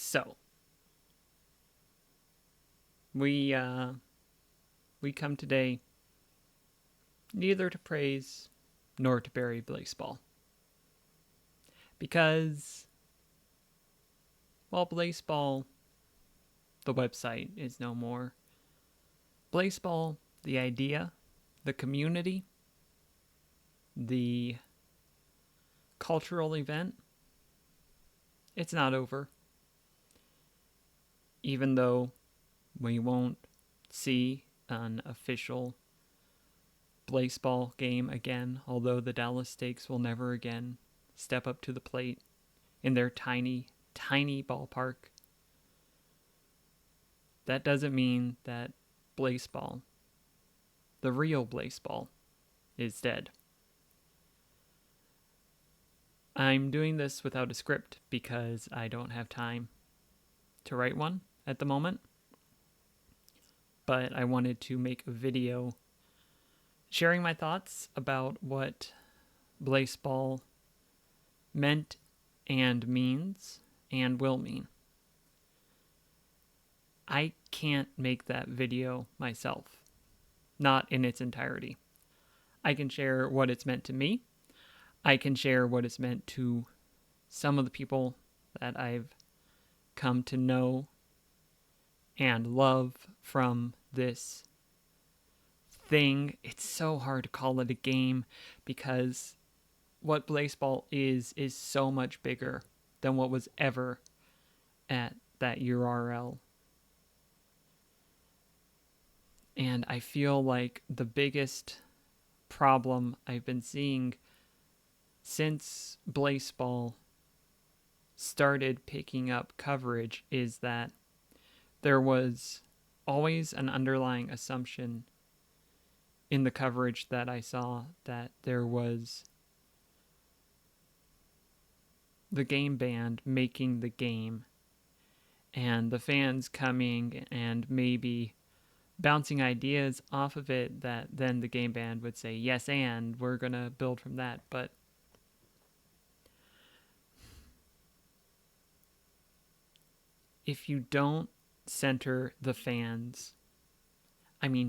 So, we come today neither to praise nor to bury Blaseball. Because, while Blaseball, the website, is no more, Blaseball, the idea, the community, the cultural event, it's not over. Even though we won't see an official Blaseball game again, although the Dallas Stakes will never again step up to the plate in their tiny, tiny ballpark, that doesn't mean that Blaseball, the real Blaseball, is dead. I'm doing this without a script because I don't have time to write one at the moment. But I wanted to make a video sharing my thoughts about what Blaseball meant and means and will mean. I can't make that video myself, not in its entirety. I can share what it's meant to me. I can share what it's meant to some of the people that I've come to know and love from this thing. It's so hard to call it a game because what Blaseball is so much bigger than what was ever at that URL. And I feel like the biggest problem I've been seeing since Blaseball started picking up coverage is that there was always an underlying assumption in the coverage that I saw that there was the game band making the game and the fans coming and maybe bouncing ideas off of it that then the game band would say, yes, and we're going to build from that. But if you don't center the fans,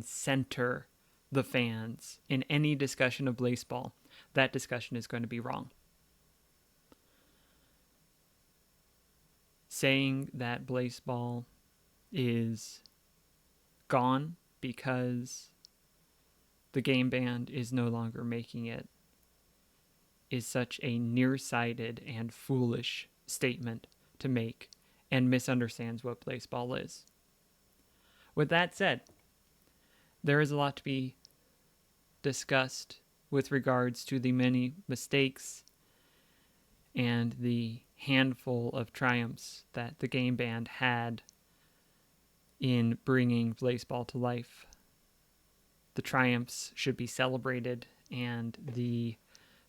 center the fans in any discussion of Blaseball, that discussion is going to be wrong. Saying that Blaseball is gone because the game band is no longer making it is such a nearsighted and foolish statement to make and misunderstands what Blaseball is. With that said, there is a lot to be discussed with regards to the many mistakes and the handful of triumphs that the game band had in bringing Blaseball to life. The triumphs should be celebrated and the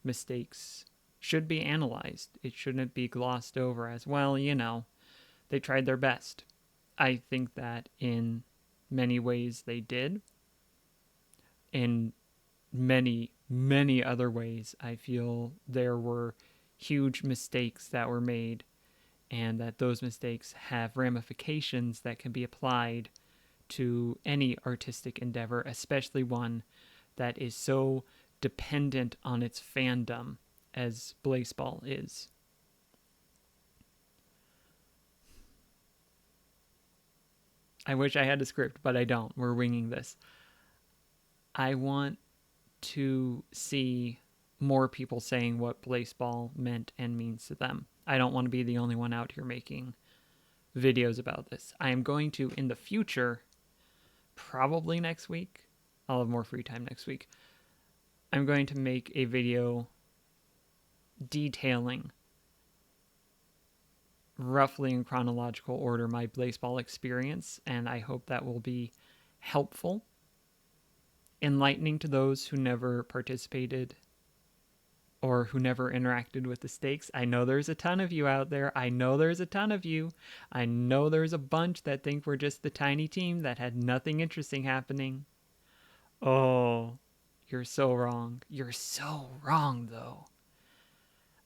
mistakes should be analyzed. It shouldn't be glossed over as, well, they tried their best. I think that in many ways they did. In many, many other ways, I feel there were huge mistakes that were made and that those mistakes have ramifications that can be applied to any artistic endeavor, especially one that is so dependent on its fandom as Blaseball is. I wish I had a script, but I don't. We're winging this. I want to see more people saying what Blaseball meant and means to them. I don't want to be the only one out here making videos about this. I am going to, in the future, probably next week, I'll have more free time next week, I'm going to make a video detailing roughly in chronological order my Blaseball experience, and I hope that will be helpful, enlightening to those who never participated or who never interacted with the stakes. I know there's a ton of you out there. I know there's a ton of you. I know there's a bunch that think we're just the tiny team that had nothing interesting happening. Oh, you're so wrong. You're so wrong, though.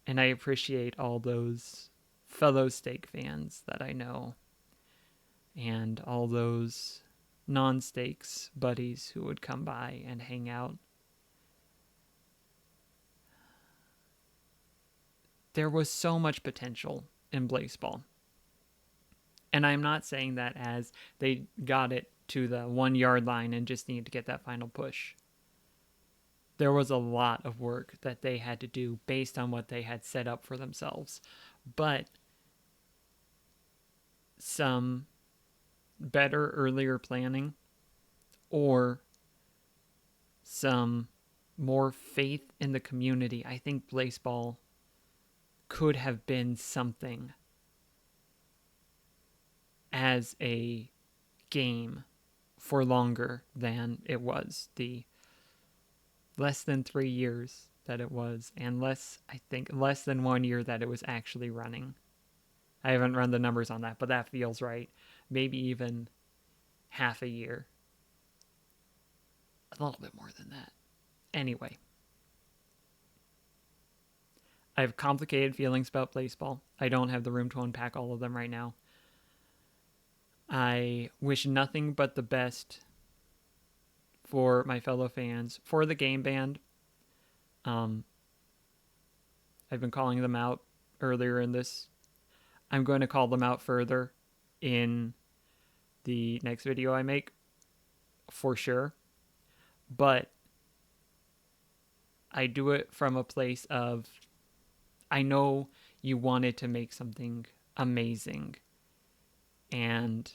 And I appreciate all those fellow steak fans that I know and all those non-steaks buddies who would come by and hang out. There was so much potential in Blaseball. And I'm not saying that as they got it to the 1 yard line and just needed to get that final push. There was a lot of work that they had to do based on what they had set up for themselves. But some better earlier planning or some more faith in the community, I think Blaseball could have been something as a game for longer than it was. The less than 3 years that it was, and less than 1 year that it was actually running. I haven't run the numbers on that, but that feels right. Maybe even half a year. A little bit more than that. Anyway. I have complicated feelings about Blaseball. I don't have the room to unpack all of them right now. I wish nothing but the best for my fellow fans, for the game band. I've been calling them out earlier in this. I'm going to call them out further in the next video I make, for sure. But I do it from a place of, I know you wanted to make something amazing. And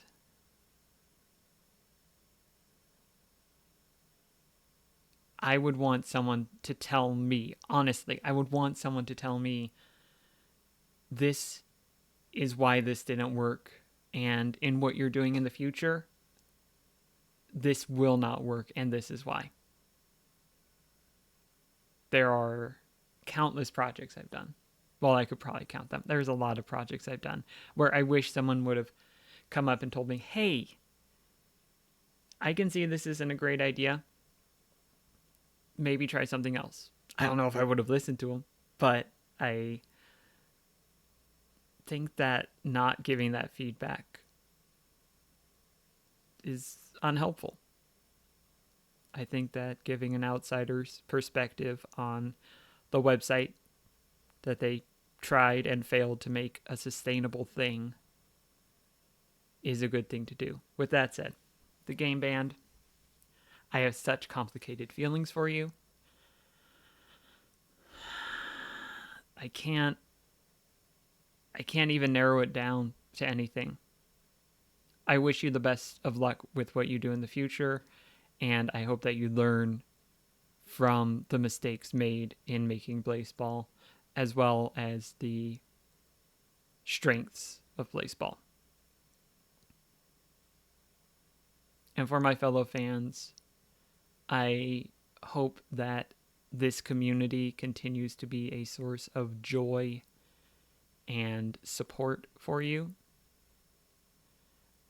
I would want someone to tell me, honestly, I would want someone to tell me, this is why this didn't work. And in what you're doing in the future, this will not work. And this is why. There are countless projects I've done. Well, I could probably count them. There's a lot of projects I've done where I wish someone would have come up and told me, hey, I can see this isn't a great idea. Maybe try something else. I don't know if I would have listened to them, but I think that not giving that feedback is unhelpful. I think that giving an outsider's perspective on the website that they tried and failed to make a sustainable thing is a good thing to do. With that said, the game band, I have such complicated feelings for you. I can't even narrow it down to anything. I wish you the best of luck with what you do in the future, and I hope that you learn from the mistakes made in making Blaseball, as well as the strengths of Blaseball. And for my fellow fans, I hope that this community continues to be a source of joy and support for you.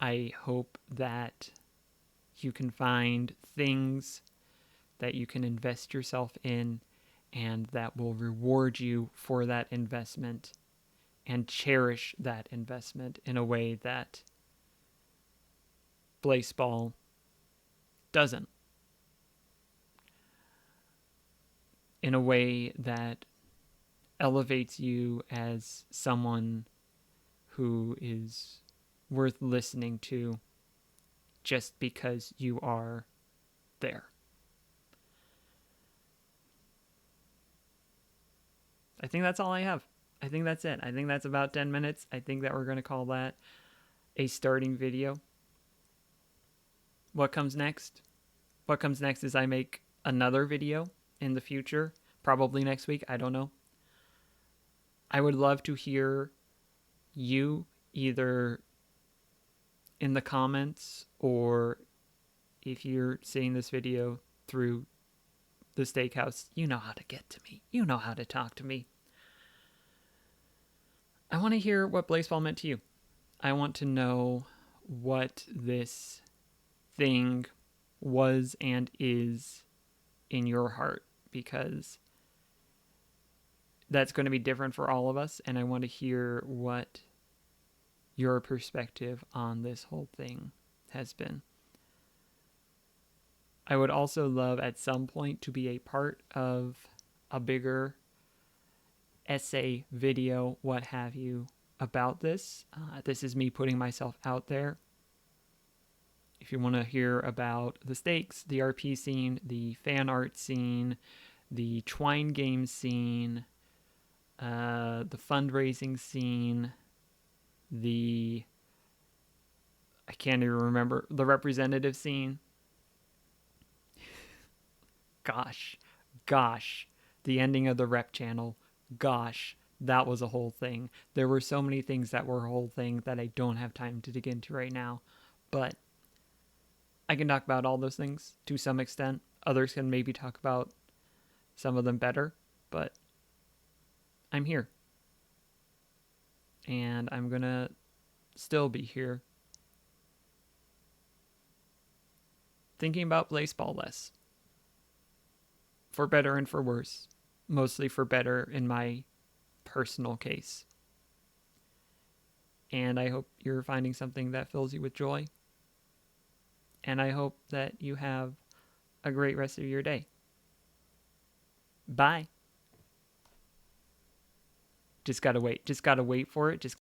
I hope that you can find things that you can invest yourself in and that will reward you for that investment and cherish that investment in a way that Blaseball doesn't. In a way that elevates you as someone who is worth listening to just because you are there. I think that's all I have. I think that's it. I think that's about 10 minutes. I think that we're going to call that a starting video. What comes next? What comes next is I make another video in the future, probably next week. I don't know. I would love to hear you either in the comments or if you're seeing this video through the steakhouse, you know how to get to me. You know how to talk to me. I want to hear what Blaseball meant to you. I want to know what this thing was and is in your heart, because that's going to be different for all of us, and I want to hear what your perspective on this whole thing has been. I would also love at some point to be a part of a bigger essay, video, what have you, about this. This is me putting myself out there. If you want to hear about the stakes, the RP scene, the fan art scene, the Twine game scene, the fundraising scene, I can't even remember, the representative scene. Gosh, the ending of the rep channel. Gosh, that was a whole thing. There were so many things that were a whole thing that I don't have time to dig into right now. But I can talk about all those things to some extent. Others can maybe talk about some of them better, but I'm here. And I'm going to still be here thinking about Blaseball less. For better and for worse. Mostly for better in my personal case. And I hope you're finding something that fills you with joy. And I hope that you have a great rest of your day. Bye. Just gotta wait for it. Just